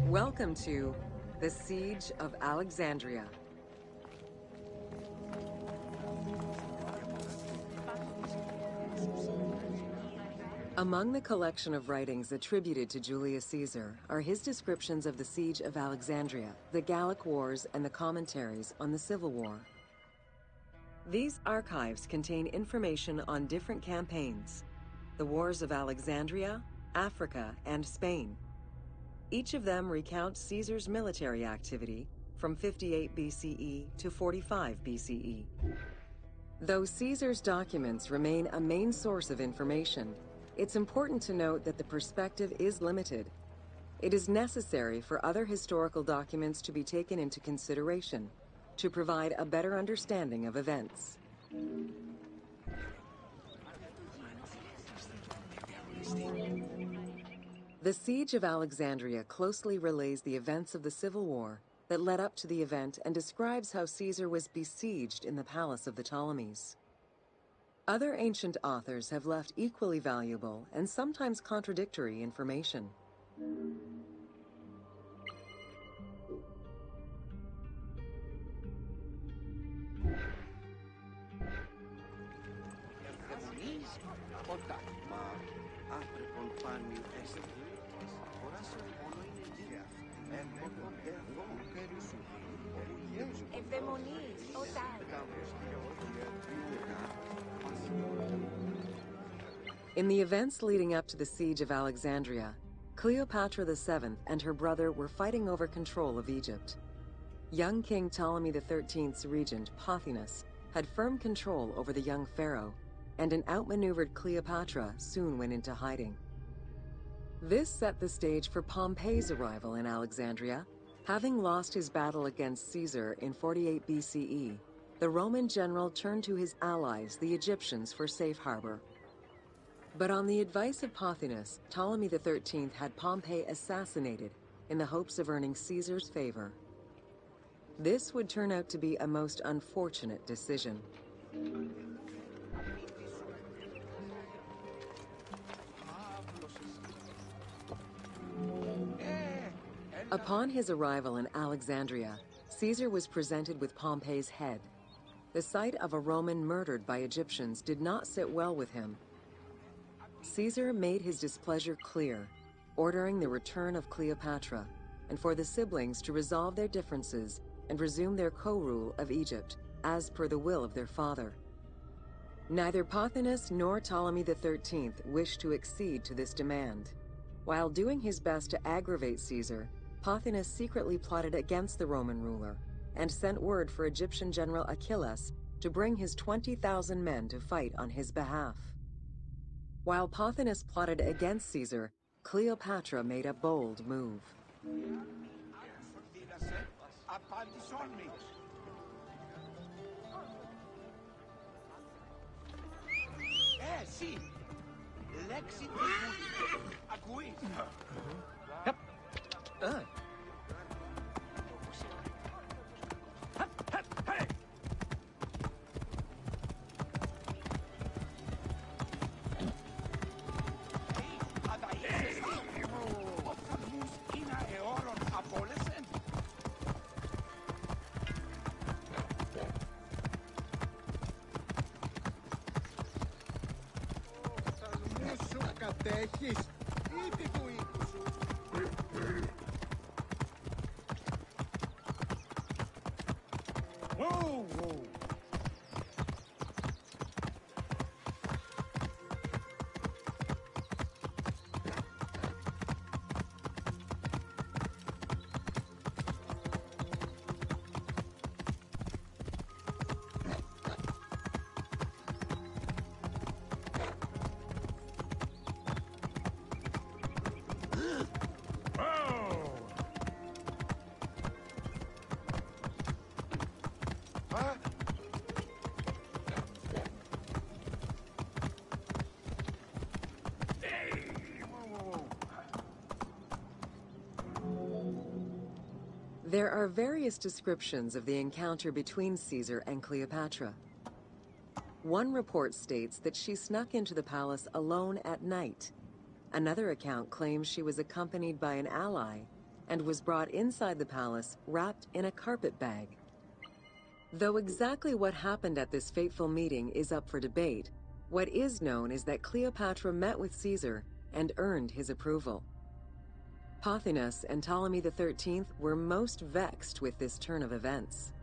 Welcome to the Siege of Alexandria. Among the collection of writings attributed to Julius Caesar are his descriptions of the Siege of Alexandria, the Gallic Wars, and the commentaries on the Civil War. These archives contain information on different campaigns, the wars of Alexandria, Africa, and Spain. Each of them recounts Caesar's military activity from 58 BCE to 45 BCE. Though Caesar's documents remain a main source of information, it's important to note that the perspective is limited. It is necessary for other historical documents to be taken into consideration to provide a better understanding of events. The Siege of Alexandria closely relays the events of the Civil War that led up to the event and describes how Caesar was besieged in the palace of the Ptolemies. Other ancient authors have left equally valuable and sometimes contradictory information. In the events leading up to the Siege of Alexandria, Cleopatra VII and her brother were fighting over control of Egypt. Young King Ptolemy XIII's regent, Pothinus, had firm control over the young pharaoh, and an outmaneuvered Cleopatra soon went into hiding. This set the stage for Pompey's arrival in Alexandria. Having lost his battle against Caesar in 48 BCE, the Roman general turned to his allies, the Egyptians, for safe harbor. But on the advice of Pothinus, Ptolemy XIII had Pompey assassinated in the hopes of earning Caesar's favor. This would turn out to be a most unfortunate decision. Upon his arrival in Alexandria, Caesar was presented with Pompey's head. The sight of a Roman murdered by Egyptians did not sit well with him. Caesar made his displeasure clear, ordering the return of Cleopatra, and for the siblings to resolve their differences and resume their co-rule of Egypt, as per the will of their father. Neither Pothinus nor Ptolemy XIII wished to accede to this demand. While doing his best to aggravate Caesar, Pothinus secretly plotted against the Roman ruler and sent word for Egyptian general Achillas to bring his 20,000 men to fight on his behalf. While Pothinus plotted against Caesar, Cleopatra made a bold move. There are various descriptions of the encounter between Caesar and Cleopatra. One report states that she snuck into the palace alone at night. Another account claims she was accompanied by an ally and was brought inside the palace wrapped in a carpet bag. Though exactly what happened at this fateful meeting is up for debate, what is known is that Cleopatra met with Caesar and earned his approval. Pothinus and Ptolemy XIII were most vexed with this turn of events.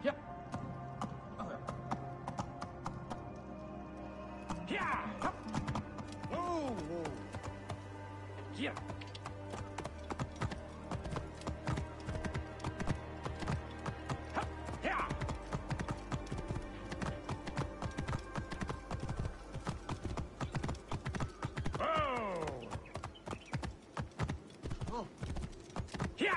Yeah. Yeah. Whoa. Yeah. Yeah. Oh. Yeah.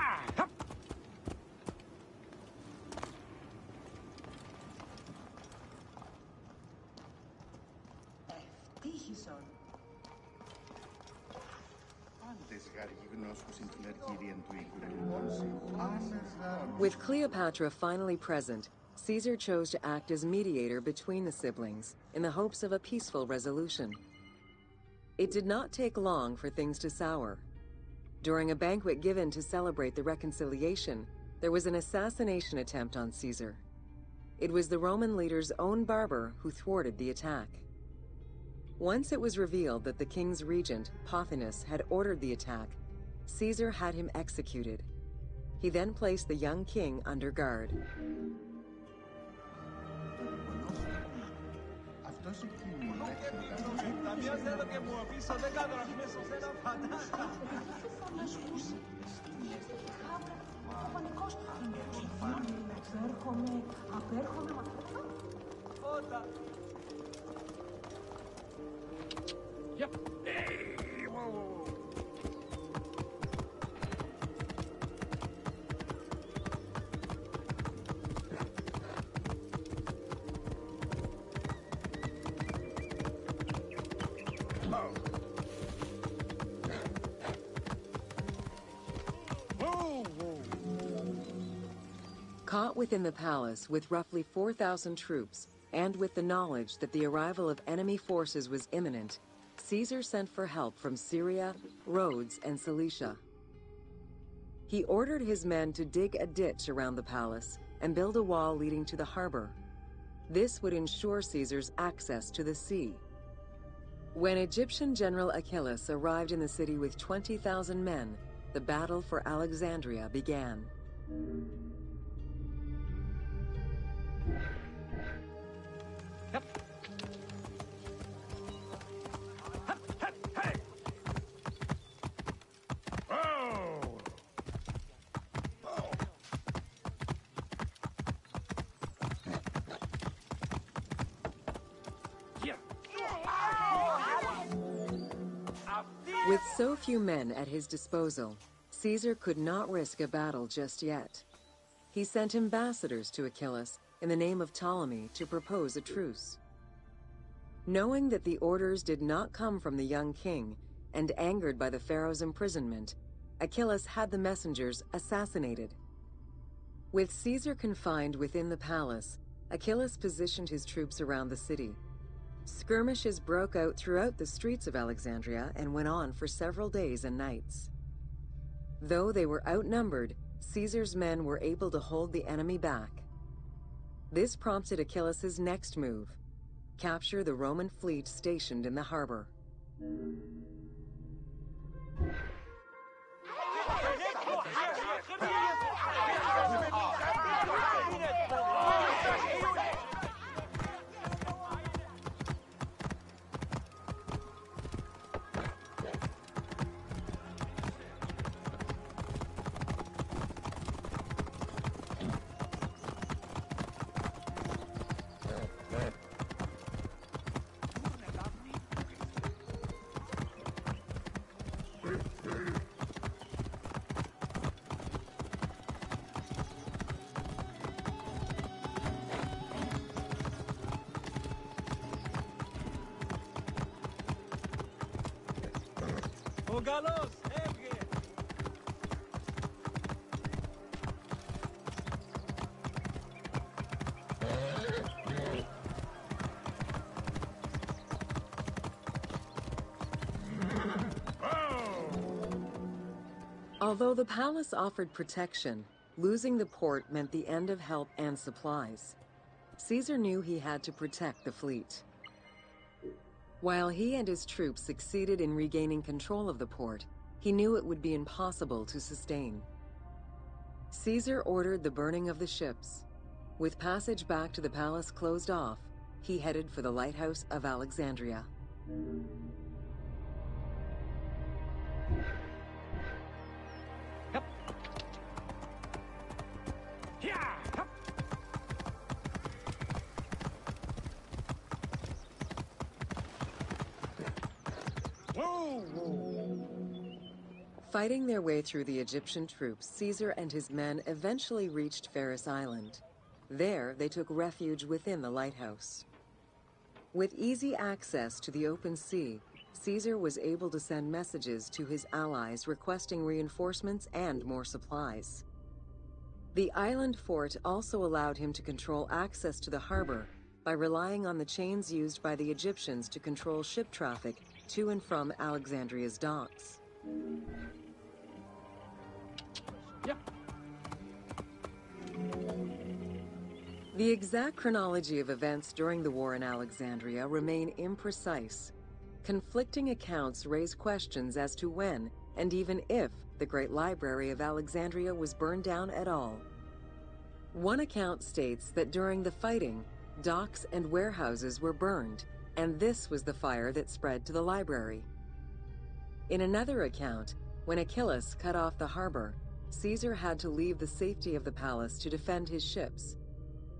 Ευτύχησον. With Cleopatra finally present, Caesar chose to act as mediator between the siblings in the hopes of a peaceful resolution. It did not take long for things to sour. During a banquet given to celebrate the reconciliation, there was an assassination attempt on Caesar. It was the Roman leader's own barber who thwarted the attack. Once it was revealed that the king's regent, Pothinus, had ordered the attack, Caesar had him executed. He then placed the young king under guard. Yep. Hey, whoa. Caught within the palace with roughly 4,000 troops, and with the knowledge that the arrival of enemy forces was imminent, Caesar sent for help from Syria, Rhodes, and Cilicia. He ordered his men to dig a ditch around the palace and build a wall leading to the harbor. This would ensure Caesar's access to the sea. When Egyptian General Achilles arrived in the city with 20,000 men, the battle for Alexandria began. Yep. Hey. Oh. Yeah. With so few men at his disposal, Caesar could not risk a battle just yet. He sent ambassadors to Achilles in the name of Ptolemy to propose a truce. Knowing that the orders did not come from the young king, and angered by the pharaoh's imprisonment, Achilles had the messengers assassinated. With Caesar confined within the palace, Achilles positioned his troops around the city. Skirmishes broke out throughout the streets of Alexandria and went on for several days and nights. Though they were outnumbered, Caesar's men were able to hold the enemy back. This prompted Achilles' next move: capture the Roman fleet stationed in the harbor. Although the palace offered protection, losing the port meant the end of help and supplies. Caesar knew he had to protect the fleet. While he and his troops succeeded in regaining control of the port, he knew it would be impossible to sustain. Caesar ordered the burning of the ships. With passage back to the palace closed off, he headed for the lighthouse of Alexandria. Yep. Yeah. Yep. Whoa, whoa. Fighting their way through the Egyptian troops, Caesar and his men eventually reached Pharis Island. There, they took refuge within the lighthouse. With easy access to the open sea, Caesar was able to send messages to his allies requesting reinforcements and more supplies. The island fort also allowed him to control access to the harbor by relying on the chains used by the Egyptians to control ship traffic to and from Alexandria's docks. Yep. The exact chronology of events during the war in Alexandria remain imprecise. Conflicting accounts raise questions as to when, and even if, the Great Library of Alexandria was burned down at all. One account states that during the fighting, docks and warehouses were burned, and this was the fire that spread to the library. In another account, when Achilles cut off the harbor, Caesar had to leave the safety of the palace to defend his ships.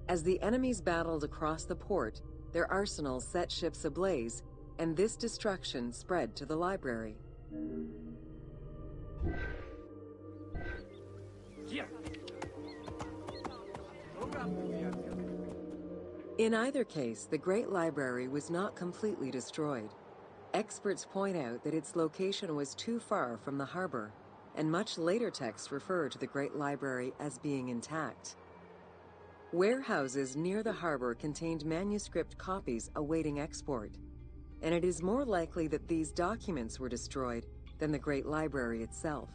As the enemies battled across the port, their arsenals set ships ablaze, and this destruction spread to the library. Yeah. In either case, the Great Library was not completely destroyed. Experts point out that its location was too far from the harbor, and much later texts refer to the Great Library as being intact. Warehouses near the harbor contained manuscript copies awaiting export, and it is more likely that these documents were destroyed than the Great Library itself.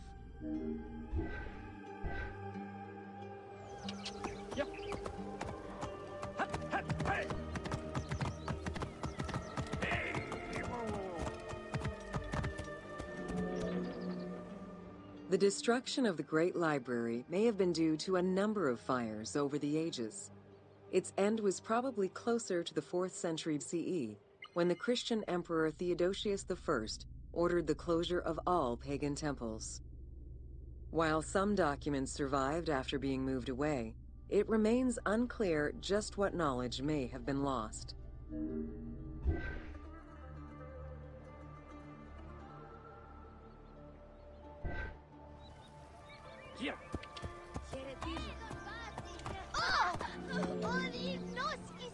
Yep. Hut, hut, hey. Hey. Whoa, whoa. The destruction of the Great Library may have been due to a number of fires over the ages. Its end was probably closer to the 4th century CE, when the Christian Emperor Theodosius I ordered the closure of all pagan temples. While some documents survived after being moved away, it remains unclear just what knowledge may have been lost. Yeah.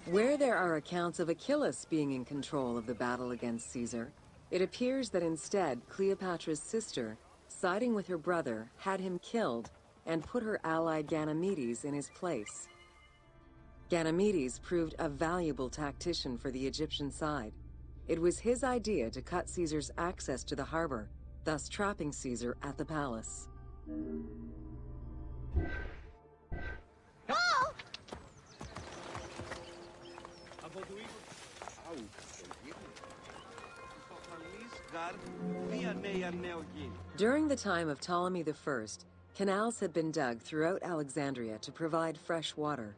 Where there are accounts of Achilles being in control of the battle against Caesar, it appears that instead Cleopatra's sister, siding with her brother, had him killed and put her ally Ganymedes in his place. Ganymedes proved a valuable tactician for the Egyptian side. It was his idea to cut Caesar's access to the harbor, thus trapping Caesar at the palace. During the time of Ptolemy I, canals had been dug throughout Alexandria to provide fresh water.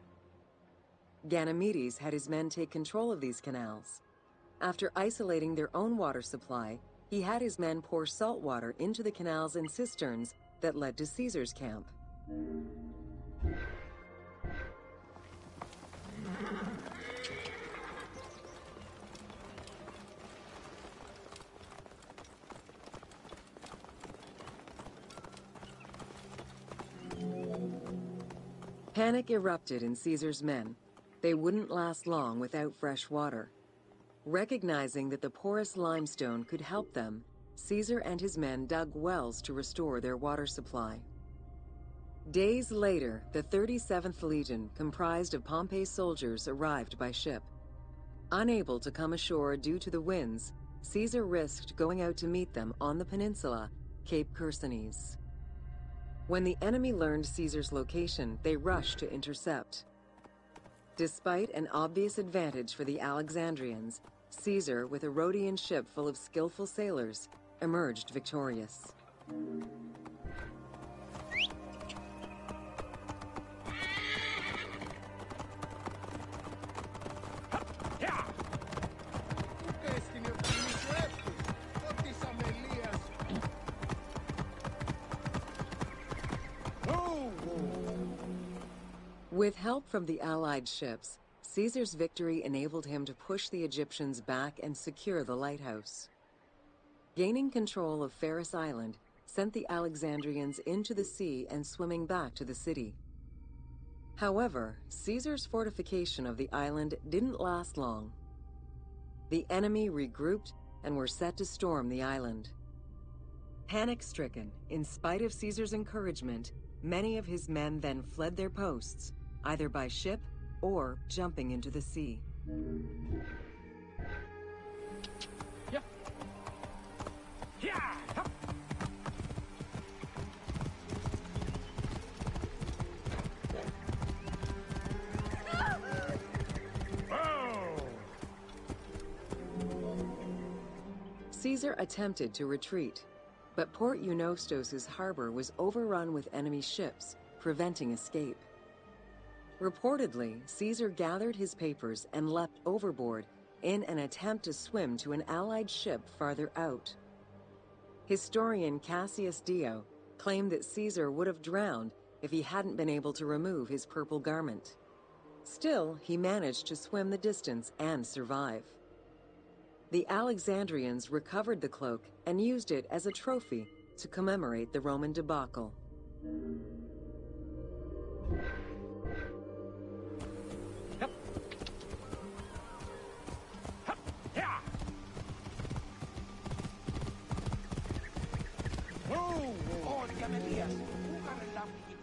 Ganymedes had his men take control of these canals. After isolating their own water supply, he had his men pour salt water into the canals and cisterns that led to Caesar's camp. Panic erupted in Caesar's men. They wouldn't last long without fresh water. Recognizing that the porous limestone could help them, Caesar and his men dug wells to restore their water supply. Days later, the 37th Legion, comprised of Pompey's soldiers, arrived by ship. Unable to come ashore due to the winds, Caesar risked going out to meet them on the peninsula, Cape Chersonese. When the enemy learned Caesar's location, they rushed to intercept. Despite an obvious advantage for the Alexandrians, Caesar, with a Rhodian ship full of skillful sailors, emerged victorious. With help from the Allied ships, Caesar's victory enabled him to push the Egyptians back and secure the lighthouse. Gaining control of Pharos Island sent the Alexandrians into the sea and swimming back to the city. However, Caesar's fortification of the island didn't last long. The enemy regrouped and were set to storm the island. Panic-stricken, in spite of Caesar's encouragement, many of his men then fled their posts, either by ship or jumping into the sea. Yeah. Yeah. Caesar attempted to retreat, but Port Eunostos' harbor was overrun with enemy ships, preventing escape. Reportedly, Caesar gathered his papers and leapt overboard in an attempt to swim to an Allied ship farther out. Historian Cassius Dio claimed that Caesar would have drowned if he hadn't been able to remove his purple garment. Still, he managed to swim the distance and survive. The Alexandrians recovered the cloak and used it as a trophy to commemorate the Roman debacle.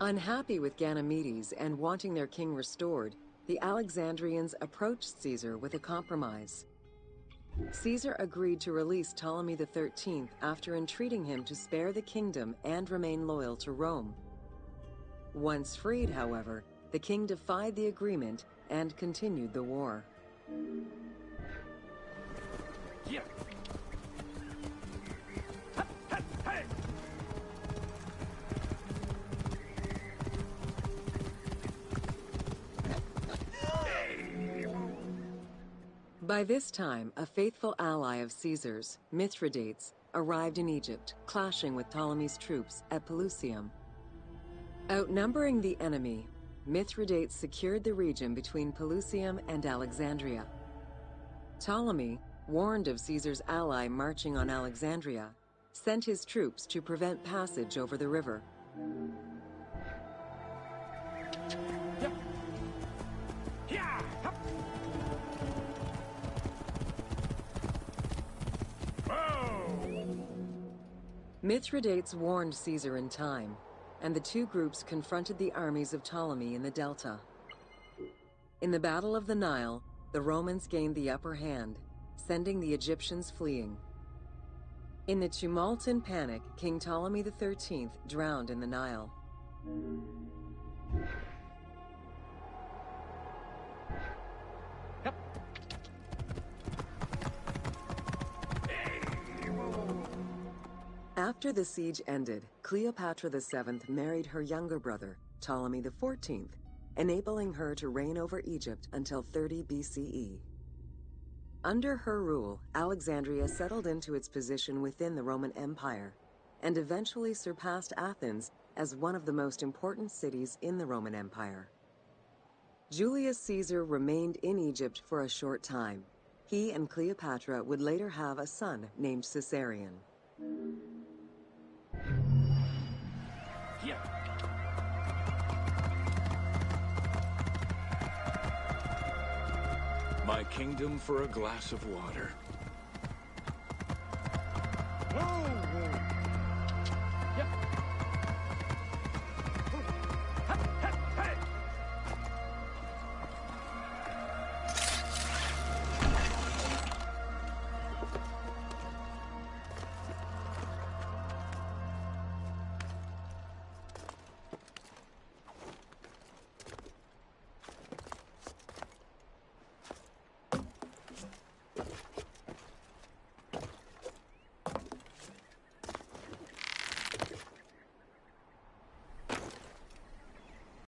Unhappy with Ganymedes and wanting their king restored, the Alexandrians approached Caesar with a compromise. Caesar agreed to release Ptolemy XIII after entreating him to spare the kingdom and remain loyal to Rome. Once freed, however, the king defied the agreement and continued the war. Yeah. By this time, a faithful ally of Caesar's, Mithridates, arrived in Egypt, clashing with Ptolemy's troops at Pelusium. Outnumbering the enemy, Mithridates secured the region between Pelusium and Alexandria. Ptolemy, warned of Caesar's ally marching on Alexandria, sent his troops to prevent passage over the river. Mithridates warned Caesar in time, and the two groups confronted the armies of Ptolemy in the Delta. In the Battle of the Nile, the Romans gained the upper hand, sending the Egyptians fleeing. In the tumult and panic, King Ptolemy XIII drowned in the Nile. After the siege ended, Cleopatra VII married her younger brother, Ptolemy XIV, enabling her to reign over Egypt until 30 BCE. Under her rule, Alexandria settled into its position within the Roman Empire and eventually surpassed Athens as one of the most important cities in the Roman Empire. Julius Caesar remained in Egypt for a short time. He and Cleopatra would later have a son named Caesarion. Yeah. My kingdom for a glass of water.